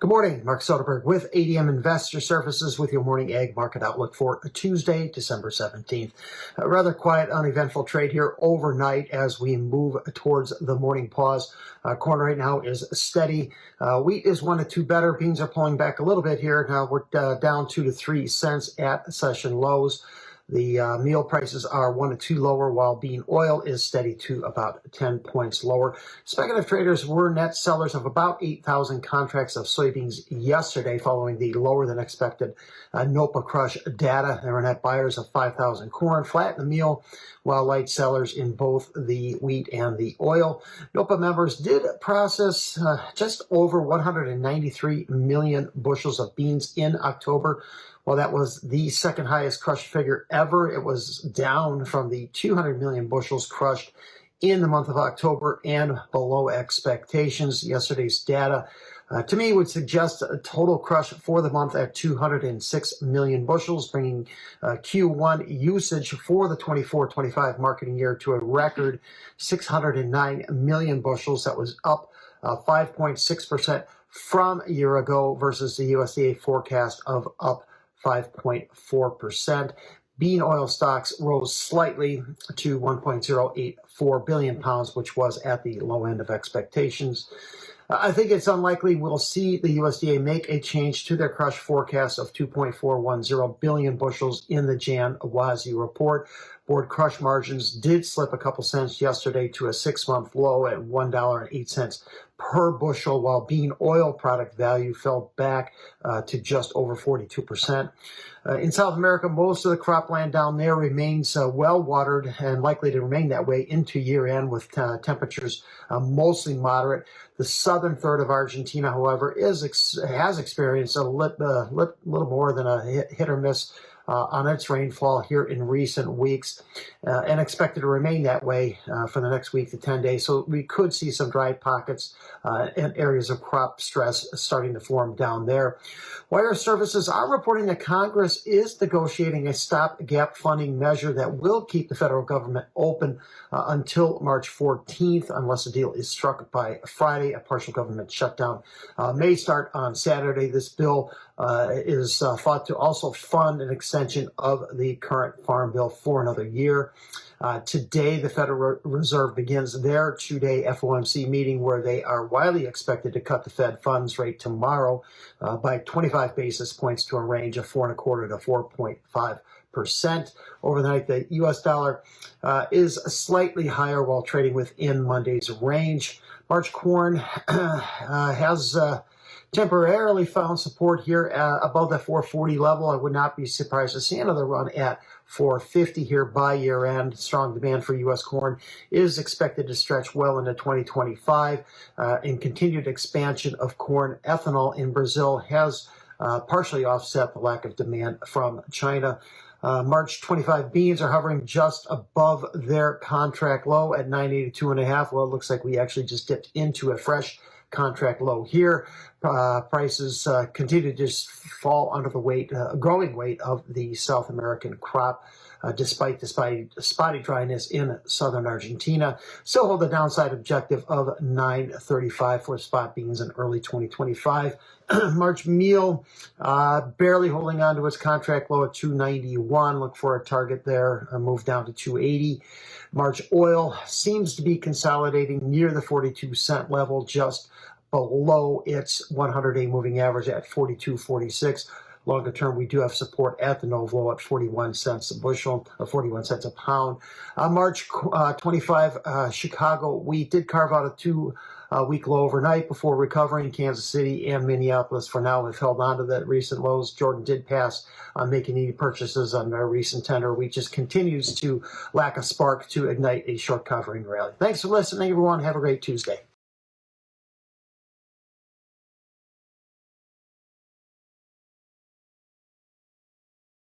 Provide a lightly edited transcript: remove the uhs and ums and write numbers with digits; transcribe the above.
Good morning, Mark Soderberg with ADM Investor Services with your morning ag market outlook for Tuesday, December 17th. A rather quiet, uneventful trade here overnight as we move towards the morning pause. Corn right now is steady. Wheat is 1 to 2 better. Beans are pulling back a little bit here. Now we're down 2 to 3 cents at session lows. The meal prices are 1 to 2 lower, while bean oil is steady to about 10 points lower. Speculative traders were net sellers of about 8,000 contracts of soybeans yesterday following the lower than expected NOPA crush data. They were net buyers of 5,000 corn, flat in the meal, while light sellers in both the wheat and the oil. NOPA members did process just over 193 million bushels of beans in October. Well, that was the second highest crush figure ever. It was down from the 200 million bushels crushed in the month of October and below expectations. Yesterday's data, to me, would suggest a total crush for the month at 206 million bushels, bringing Q1 usage for the 24-25 marketing year to a record 609 million bushels. That was up 5.6% from a year ago versus the USDA forecast of up 5.4%. Bean oil stocks rose slightly to 1.084 billion pounds, which was at the low end of expectations. I think it's unlikely we'll see the USDA make a change to their crush forecast of 2.410 billion bushels in the Jan WASI report. Board crush margins did slip a couple cents yesterday to a 6-month low at $1.08 per bushel, while bean oil product value fell back to just over 42%. In South America, most of the cropland down there remains well watered and likely to remain that way into year end, with temperatures mostly moderate. The southern third of Argentina, however, has experienced a little more than a hit or miss on its rainfall here in recent weeks, and expected to remain that way for the next week to 10 days. So we could see some dry pockets and areas of crop stress starting to form down there. Wire services are reporting that Congress is negotiating a stopgap funding measure that will keep the federal government open until March 14th, unless a deal is struck by Friday. A partial government shutdown may start on Saturday. This bill is thought to also fund an extension of the current farm bill for another year. Today, the Federal Reserve begins their 2-day FOMC meeting, where they are widely expected to cut the Fed funds rate tomorrow by 25 basis points to a range of 4.25% to 4.5%. Over the night, the U.S. dollar is slightly higher while trading within Monday's range. March corn has temporarily found support here above the 440 level. I would not be surprised to see another run at 450 here by year end. Strong demand for U.S. corn is expected to stretch well into 2025, and continued expansion of corn ethanol in Brazil has partially offset the lack of demand from China. March 25 beans are hovering just above their contract low at 982.5. Well, it looks like we actually just dipped into a fresh contract low here. Prices continue to just fall under the growing weight of the South American crop, despite the spotty dryness in southern Argentina. Still hold the downside objective of 935 for spot beans in early 2025. March meal barely holding on to its contract low at 291. Look for a target there, a move down to 280. March oil seems to be consolidating near the 42-cent level, just below its 100-day moving average at 42.46. Longer term, we do have support at the Nova low at 41 cents a bushel, 41 cents a pound. March 25, Chicago wheat did carve out a 2-week low overnight before recovering. Kansas City and Minneapolis for now have held on to that recent lows. Jordan did pass on making any purchases on our recent tender. Wheat just continues to lack a spark to ignite a short covering rally. Thanks for listening, everyone. Have a great Tuesday.